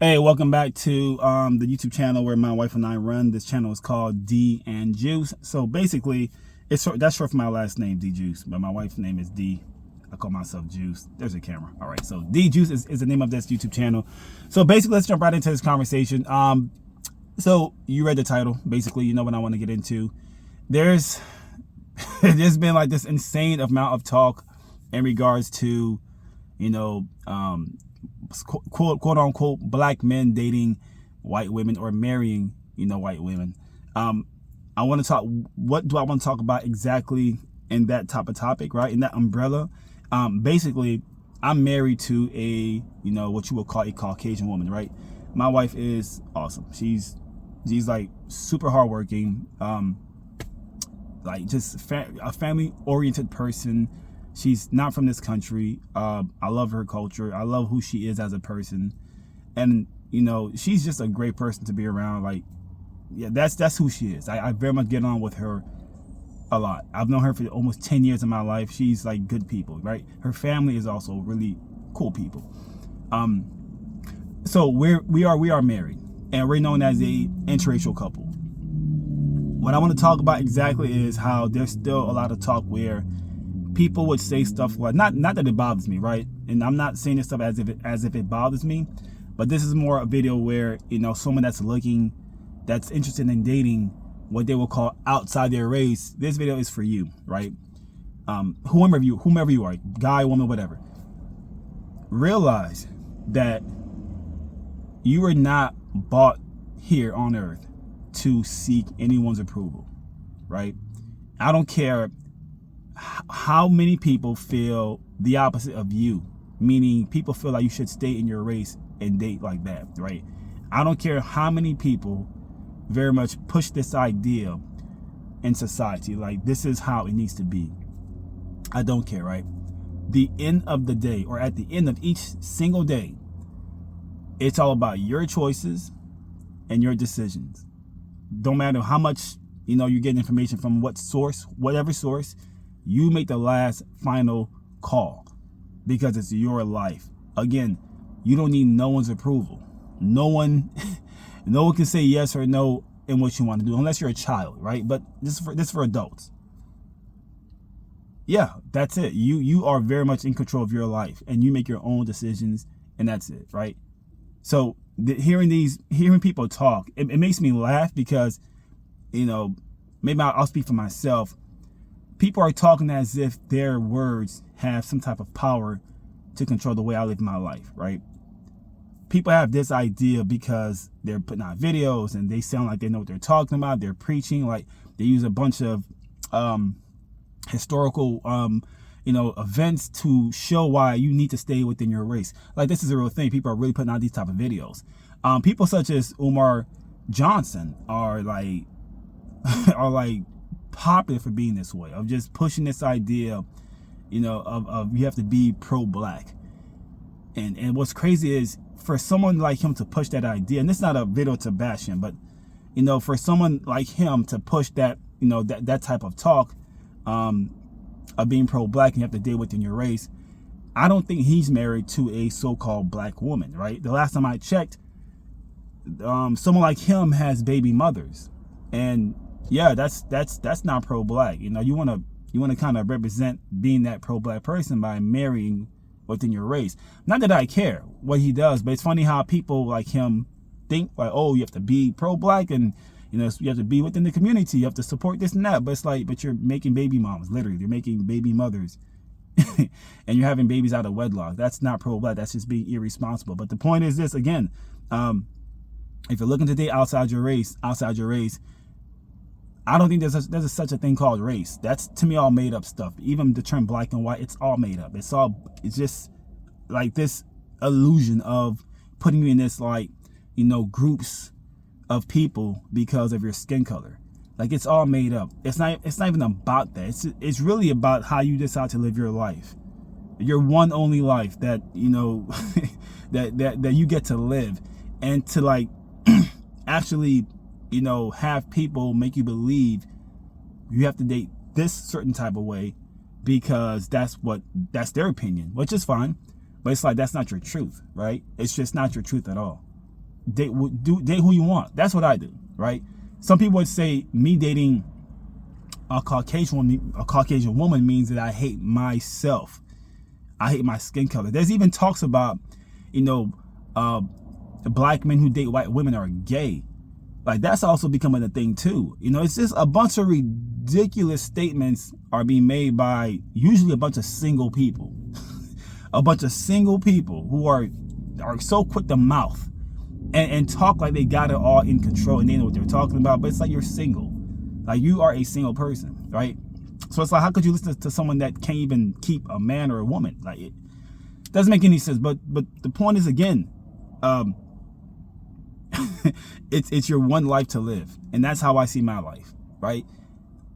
Hey, welcome back to the YouTube channel where my wife and I run. This channel is called D and Juice. So basically, that's short for my last name, D Juice, but my wife's name is D. I call myself Juice. There's a camera. All right, so D Juice is the name of this YouTube channel. So basically, let's jump right into this conversation. So you read the title. Basically, you know what I want to get into. There's been like this insane amount of talk in regards to, quote unquote black men dating white women or marrying white women. I want to talk, what do I want to talk about exactly in that type of topic, right, in that umbrella? Basically, I'm married to a what you would call a Caucasian woman, right? My wife is awesome. She's like super hardworking, like just a family oriented person. She's not from this country. I love her culture. I love who she is as a person. And, she's just a great person to be around. Like, yeah, that's who she is. I very much get on with her a lot. I've known her for almost 10 years of my life. She's like good people, right? Her family is also really cool people. So we are married, and we're known as a interracial couple. What I want to talk about exactly is how there's still a lot of talk where people would say stuff like, not that it bothers me, right? And I'm not saying this stuff as if it bothers me, but this is more a video where, someone that's interested in dating what they will call outside their race. This video is for you, right? Whomever you are, guy, woman, whatever. Realize that you are not brought here on earth to seek anyone's approval, right? I don't care how many people feel the opposite of you, meaning people feel like you should stay in your race and date like that, right? I don't care how many people very much push this idea in society, like this is how it needs to be. I don't care, right? The end of the day, or at the end of each single day, it's all about your choices and your decisions. Don't matter how much you get information from what source, whatever source, you make the last final call because it's your life. Again, you don't need no one's approval. No one can say yes or no in what you want to do unless you're a child, right? But this is for adults. Yeah, that's it. You are very much in control of your life, and you make your own decisions, and that's it, right? So hearing people talk, it makes me laugh because, maybe I'll speak for myself. People are talking as if their words have some type of power to control the way I live my life, right? People have this idea because they're putting out videos and they sound like they know what they're talking about. They're preaching, like they use a bunch of historical events to show why you need to stay within your race. Like this is a real thing. People are really putting out these type of videos. People such as Umar Johnson are like popular for being this way, of just pushing this idea, of you have to be pro-black. And what's crazy is for someone like him to push that idea, and this is not a video to bash him, but for someone like him to push that, that type of talk of being pro-black and you have to deal within your race, I don't think he's married to a so-called black woman, right? The last time I checked, someone like him has baby mothers, and yeah, that's not pro-black. You want to kind of represent being that pro-black person by marrying within your race. Not that I care what he does, but it's funny how people like him think like, oh, you have to be pro-black and you have to be within the community, you have to support this and that. But it's like, but you're making baby moms, literally, you're making baby mothers, and you're having babies out of wedlock. That's not pro-black. That's just being irresponsible. But the point is this again: if you're looking to date outside your race, I don't think there's such a thing called race. That's, to me, all made up stuff. Even the term black and white, it's all made up. It's just like this illusion of putting you in this groups of people because of your skin color. Like it's all made up. It's not even about that. It's really about how you decide to live your life. Your one only life that that you get to live, and to actually have people make you believe you have to date this certain type of way because that's their opinion, which is fine. But it's like, that's not your truth, right? It's just not your truth at all. date who you want. That's what I do, right? Some people would say me dating a Caucasian woman means that I hate myself. I hate my skin color. There's even talks about, black men who date white women are gay. Like, that's also becoming a thing too. It's just a bunch of ridiculous statements are being made by usually a bunch of single people. A bunch of single people who are so quick to mouth and talk like they got it all in control and they know what they're talking about. But it's like you're single. Like, you are a single person, right? So it's like, how could you listen to someone that can't even keep a man or a woman? Like, it doesn't make any sense. But the point is, again, it's your one life to live, and that's how I see my life, right?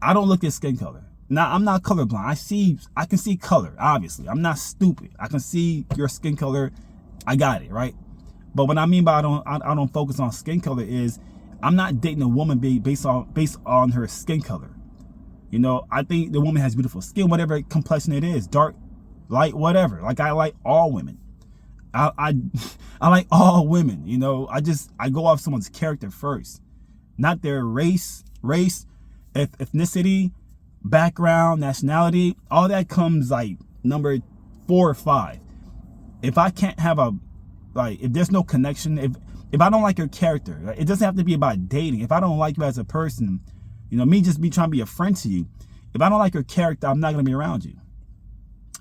I don't look at skin color. Now, I'm not colorblind. I can see color, obviously. I'm not stupid. I can see your skin color. I got it, right? But what I mean by I don't focus on skin color is I'm not dating a woman based on her skin color. I think the woman has beautiful skin, whatever complexion it is, dark, light, whatever. Like, I like all women. I like all women. I go off someone's character first, not their race, ethnicity, background, nationality. All that comes like number 4 or 5. If I can't have if there's no connection, if I don't like your character, it doesn't have to be about dating. If I don't like you as a person, me just be trying to be a friend to you. If I don't like your character, I'm not going to be around you.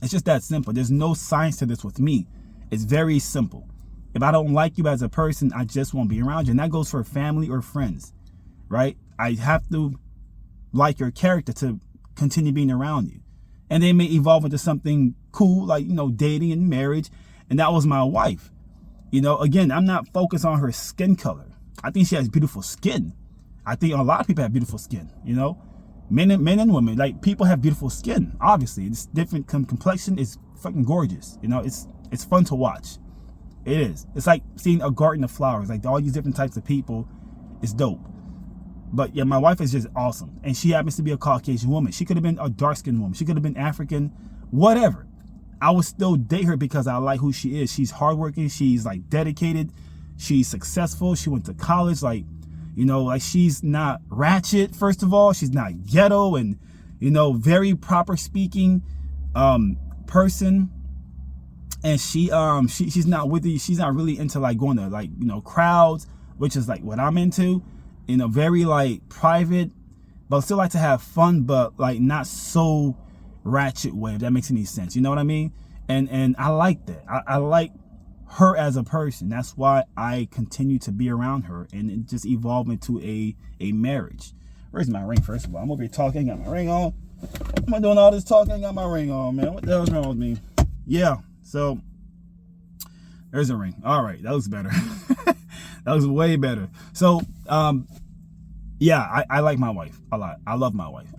It's just that simple. There's no science to this with me. It's very simple. If I don't like you as a person, I just won't be around you. And that goes for family or friends, right? I have to like your character to continue being around you. And they may evolve into something cool, like, dating and marriage. And that was my wife. Again, I'm not focused on her skin color. I think she has beautiful skin. I think a lot of people have beautiful skin, men and women. Like, people have beautiful skin. Obviously, it's different complexion is fucking gorgeous. It's fun to watch. It is. It's like seeing a garden of flowers. Like, all these different types of people. It's dope. But yeah, my wife is just awesome. And she happens to be a Caucasian woman. She could have been a dark-skinned woman. She could have been African, whatever. I would still date her because I like who she is. She's hardworking. She's like dedicated. She's successful. She went to college. Like she's not ratchet, first of all. She's not ghetto and, very proper speaking person. And she's not with you. She's not really into like going to crowds, which is like what I'm into. Very like private, but still like to have fun, but like not so ratchet way, if that makes any sense. You know what I mean? And I like that. I like her as a person. That's why I continue to be around her, and it just evolved into a marriage. Where's my ring, first of all? I'm over here talking, got my ring on. Am I doing all this talking? Got my ring on, man. What the hell's wrong with me? Yeah, so there's a ring. All right, that looks better. That was way better. So, yeah, I like my wife a lot. I love my wife.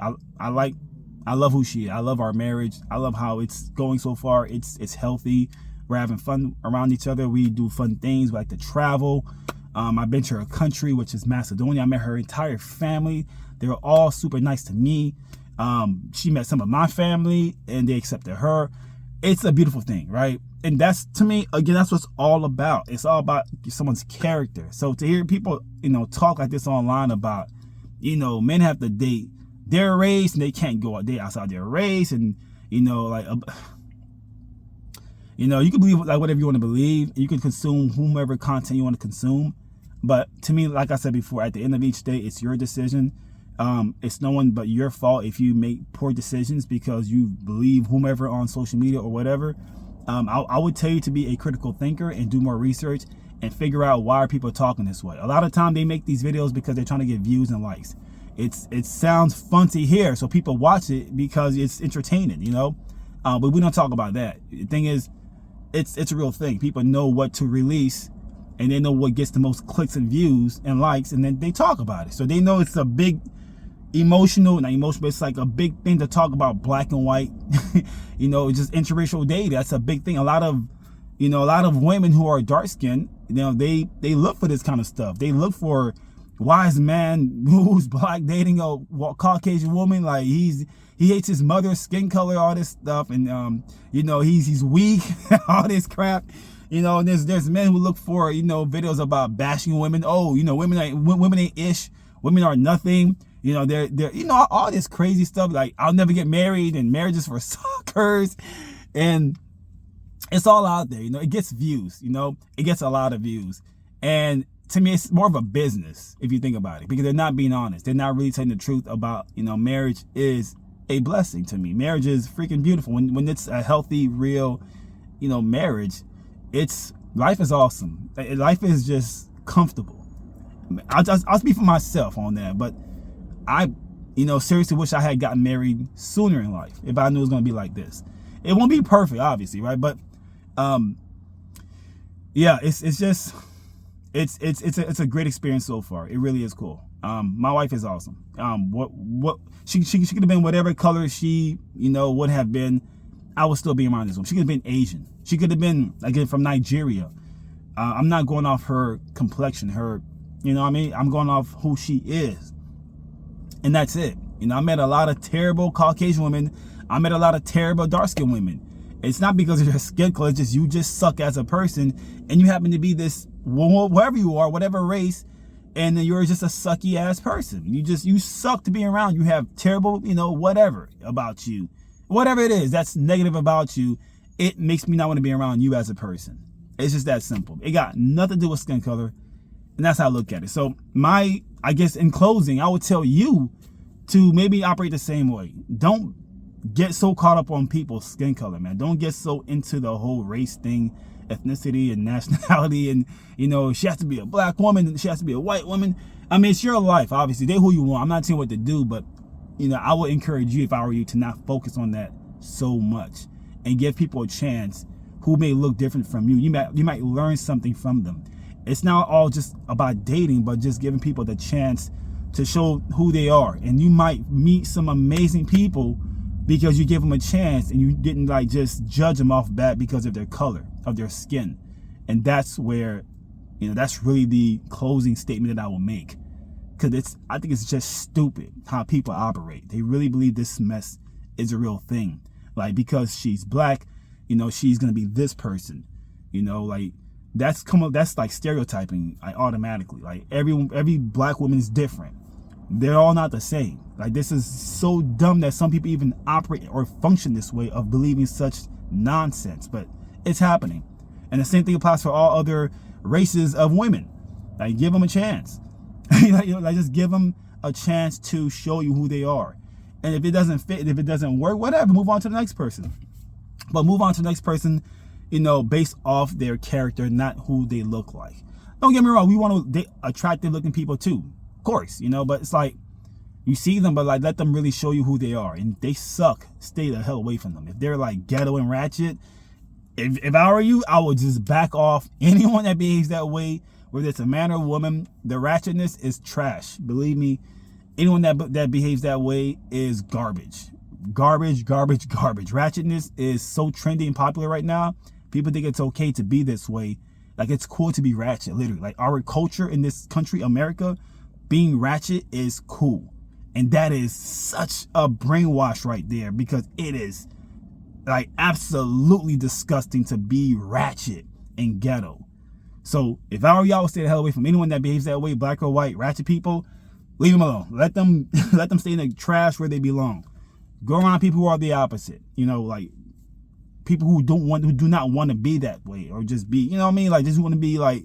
I love who she is. I love our marriage. I love how it's going so far. It's healthy. We're having fun around each other. We do fun things. We like to travel. I've been to her country, which is Macedonia. I met her entire family. They were all super nice to me. She met some of my family, and they accepted her. It's a beautiful thing, right? And that's, to me, again, that's what it's all about. It's all about someone's character. So to hear people, talk like this online about, men have to date their race and they can't go out date outside their race, and you can believe like whatever you want to believe. You can consume whomever content you want to consume, but to me, like I said before, at the end of each day, it's your decision. It's no one but your fault if you make poor decisions because you believe whomever on social media or whatever. I would tell you to be a critical thinker and do more research and figure out why are people talking this way. A lot of time they make these videos because they're trying to get views and likes. It sounds fun to hear, so people watch it because it's entertaining, but we don't talk about that. The thing is, it's a real thing. People know what to release, and they know what gets the most clicks and views and likes, and then they talk about it. So they know it's a big not emotional, but it's like a big thing to talk about black and white. Just interracial dating. That's a big thing. A lot of women who are dark skinned, they look for this kind of stuff. They look for why is a man who's black dating a Caucasian woman? Like he hates his mother's skin color, all this stuff, and he's weak, all this crap. You know, and there's men who look for, you know, videos about bashing women. Oh, you know, women ain't ish. Women are nothing. You know, they're you know, all this crazy stuff like I'll never get married and marriage is for suckers, and it's all out there. You know, it gets views. You know, it gets a lot of views, and to me, it's more of a business if you think about it, because they're not being honest. They're not really telling the truth about, you know, marriage is a blessing to me. Marriage is freaking beautiful when it's a healthy, real, you know, marriage. Life is awesome. Life is just comfortable. I'll speak for myself on that, but I, you know, seriously wish I had gotten married sooner in life if I knew it was going to be like this. It won't be perfect, obviously, right? But yeah, it's a great experience so far. It really is cool. My wife is awesome. What she could have been whatever color she, you know, would have been. I would still be around this woman. She could have been Asian. She could have been, again, from Nigeria. I'm not going off her complexion, her, you know what I mean? I'm going off who she is. And that's it. You know, I met a lot of terrible Caucasian women. I met a lot of terrible dark-skinned women. It's not because of your skin color. It's just you just suck as a person. And you happen to be this, wherever you are, whatever race, and you're just a sucky-ass person. You suck to be around. You have terrible, you know, whatever about you. Whatever it is that's negative about you, it makes me not want to be around you as a person. It's just that simple. It got nothing to do with skin color, and that's how I look at it. So I guess in closing, I would tell you to maybe operate the same way. Don't get so caught up on people's skin color, man. Don't get so into the whole race thing, ethnicity and nationality, and, you know, she has to be a black woman and she has to be a white woman. I mean, it's your life, obviously. They're who you want. I'm not telling you what to do, but, you know, I would encourage you, if I were you, to not focus on that so much and give people a chance who may look different from you. You might learn something from them. It's not all just about dating, but just giving people the chance to show who they are. And you might meet some amazing people because you give them a chance and you didn't like just judge them off bat because of their color, of their skin. And that's where, you know, that's really the closing statement that I will make. Because I think it's just stupid how people operate. They really believe this mess is a real thing. Like, because she's black, you know, she's going to be this person. You know, like, that's like stereotyping, like, automatically. Like, every black woman is different. They're all not the same. Like, this is so dumb that some people even operate or function this way, of believing such nonsense. But it's happening. And the same thing applies for all other races of women. Like, give them a chance. Like, just give them a chance to show you who they are. And if it doesn't fit, if it doesn't work, whatever, move on to the next person. But move on to the next person, you know, based off their character, not who they look like. Don't get me wrong, we want to date attractive looking people too, of course, you know, but it's like, you see them, but like, let them really show you who they are. And if they suck, stay the hell away from them. If they're like ghetto and ratchet, if I were you, I would just back off anyone that behaves that way, whether it's a man or a woman. The ratchetness is trash. Believe me, anyone that behaves that way is garbage. Garbage. Ratchetness is so trendy and popular right now. People think it's okay to be this way. Like, it's cool to be ratchet, literally. Like, our culture in this country, America, being ratchet is cool. And that is such a brainwash right there, because it is like absolutely disgusting to be ratchet and ghetto. So if I were y'all, I would stay the hell away from anyone that behaves that way, black or white, ratchet people. Leave them alone. Let them stay in the trash where they belong. Go around people who are the opposite. You know, like people who do not want to be that way, or just be, you know what I mean? Like, just want to be like,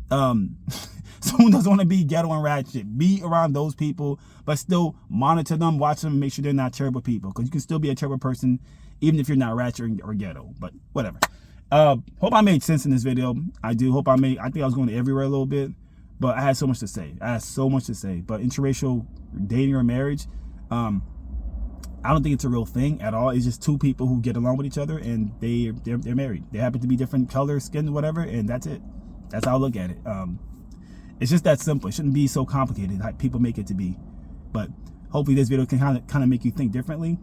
someone doesn't want to be ghetto and ratchet. Be around those people, but still monitor them, watch them, make sure they're not terrible people. Because you can still be a terrible person, even if you're not ratchet or ghetto. But whatever. Hope I made sense in this video. I think I was going everywhere a little bit, but I had so much to say. But interracial dating or marriage, I don't think it's a real thing at all. It's just two people who get along with each other, and they're married. They happen to be different color, skin, whatever, and that's it. That's how I look at it. It's just that simple. It shouldn't be so complicated like people make it to be. But hopefully this video can kind of make you think differently,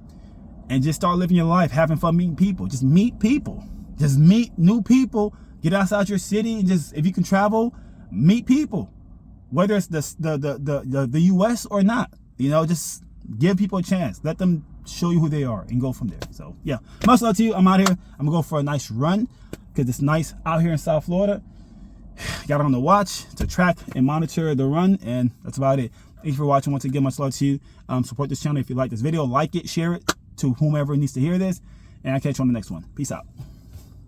and just start living your life, having fun, meeting people. Just meet people. Just meet new people. Get outside your city, and just, if you can travel, meet people, whether it's the U.S. or not. You know, just give people a chance. Let them show you who they are and go from there. So yeah, much love to you. I'm out here. I'm gonna go for a nice run. because it's nice out here in South Florida. Got on the watch to track and monitor the run, and that's about it. Thanks for watching. Once again, much love to you. Support this channel if you like this video. Like it, share it to whomever needs to hear this, and I'll catch you on the next one. Peace out.